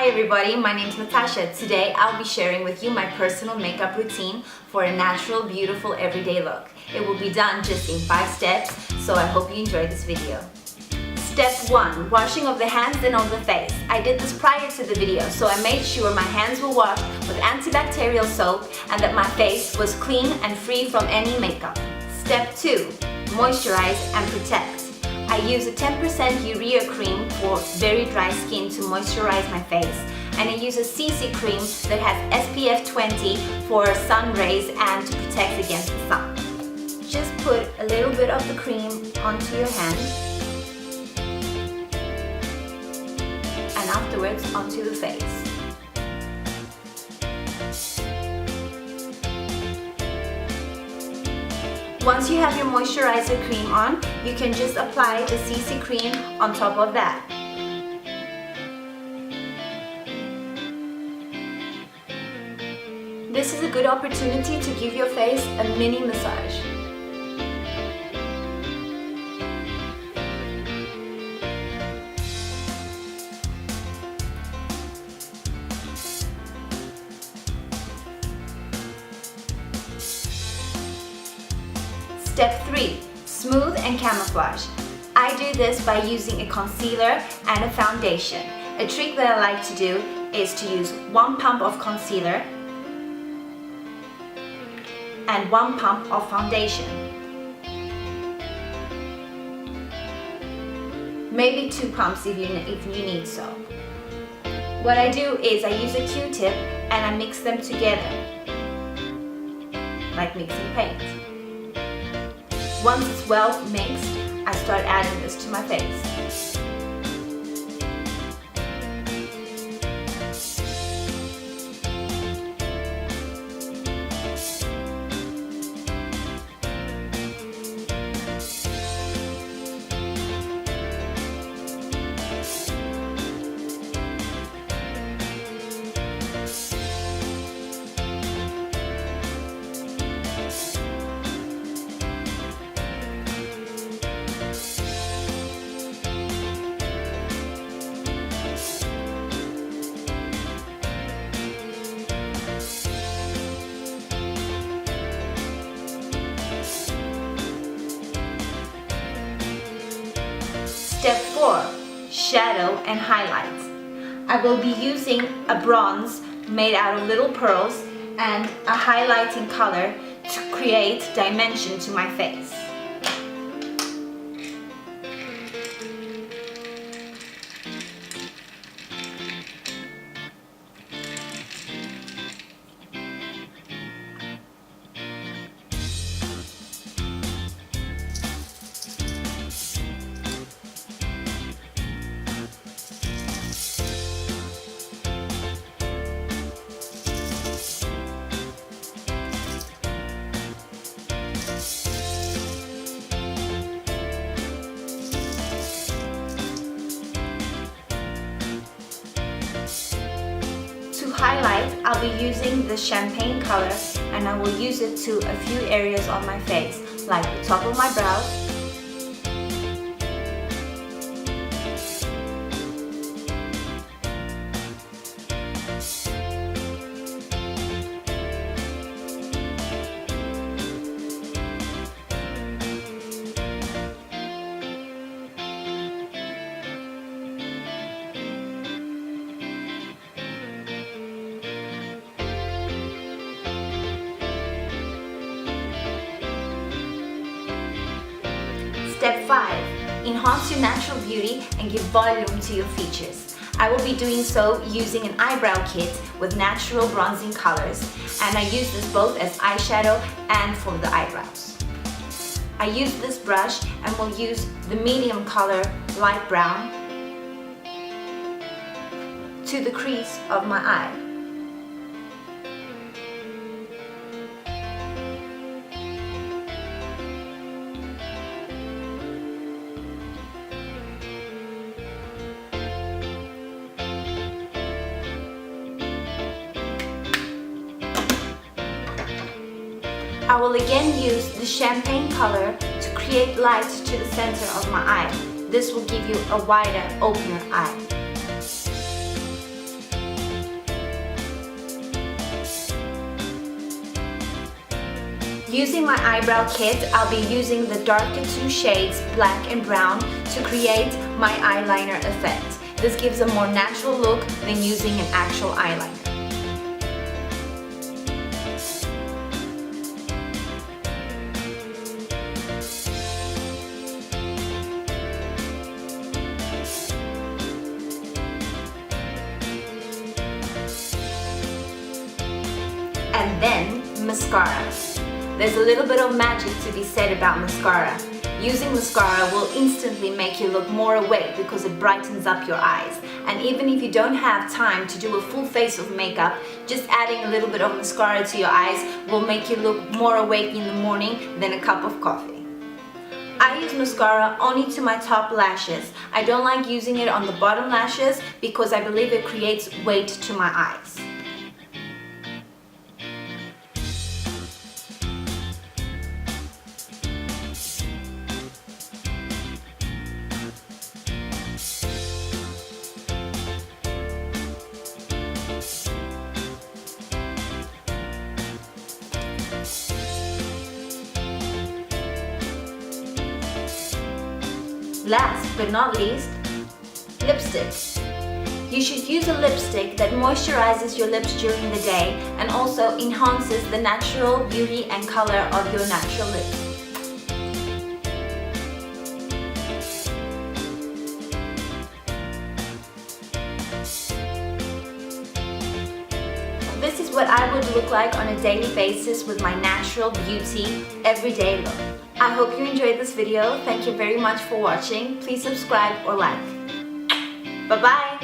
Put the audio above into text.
Hi everybody, my name is Natasha. Today I'll be sharing with you my personal makeup routine for a natural, beautiful, everyday look. It will be done just in 5 steps, so I hope you enjoy this video. Step 1. Washing of the hands and of the face. I did this prior to the video, so I made sure my hands were washed with antibacterial soap and that my face was clean and free from any makeup. Step 2. Moisturize and protect. I use a 10% urea cream for very dry skin to moisturize my face, and I use a CC cream that has SPF 20 for sun rays and to protect against the sun. Just put a little bit of the cream onto your hand and afterwards onto the face. Once you have your moisturizer cream on, you can just apply the CC cream on top of that. This is a good opportunity to give your face a mini massage. Step 3. Smooth and camouflage. I do this by using a concealer and a foundation. A trick that I like to do is to use 1 pump of concealer and 1 pump of foundation. Maybe 2 pumps if you need so. What I do is I use a Q-tip and I mix them together, like mixing paint. Once it's well mixed, I start adding this to my face. Step 4. Shadow and highlights. I will be using a bronze made out of little pearls and a highlighting color to create dimension to my face. To highlight, I'll be using the champagne color and I will use it to a few areas on my face, like the top of my brows, Step 5. Enhance your natural beauty and give volume to your features. I will be doing so using an eyebrow kit with natural bronzing colors, and I use this both as eyeshadow and for the eyebrows. I use this brush and will use the medium color light brown to the crease of my eye. I will again use the champagne color to create light to the center of my eye. This will give you a wider, opener eye. Using my eyebrow kit, I'll be using the darker two shades, black and brown, to create my eyeliner effect. This gives a more natural look than using an actual eyeliner. And then mascara. There's a little bit of magic to be said about mascara. Using mascara will instantly make you look more awake because it brightens up your eyes. And even if you don't have time to do a full face of makeup, just adding a little bit of mascara to your eyes will make you look more awake in the morning than a cup of coffee. I use mascara only to my top lashes. I don't like using it on the bottom lashes because I believe it creates weight to my eyes. Last but not least, lipstick. You should use a lipstick that moisturizes your lips during the day and also enhances the natural beauty and color of your natural lips. This is what I would look like on a daily basis with my natural beauty everyday look. I hope you enjoyed this video. Thank you very much for watching. Please subscribe or like. Bye bye!